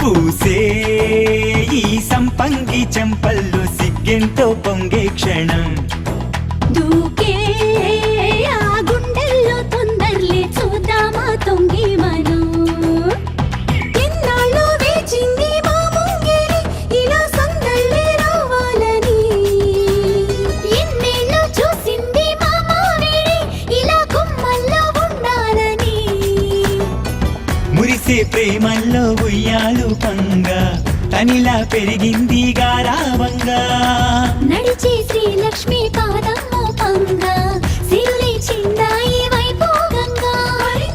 పూసే ఈ సంపంగి చెంపల్లో సిగ్గెంతో పొంగే క్షణం దూకే ఆ గుండెల్లో తొందరలే చూద్దామా తొంగి మనం ఎన్నాళ్ళు వేచింది మా ముంగిరి ఇలా సందళ్ళే రావాలని ఎన్నేళ్ళు చూసింది మా మావిడి ఇలా గుమ్మల్లో ఉండాలని మురిసే ప్రేమల్లో ఉయ్యాలు పంగా తనిలా పెరిగింది గారావ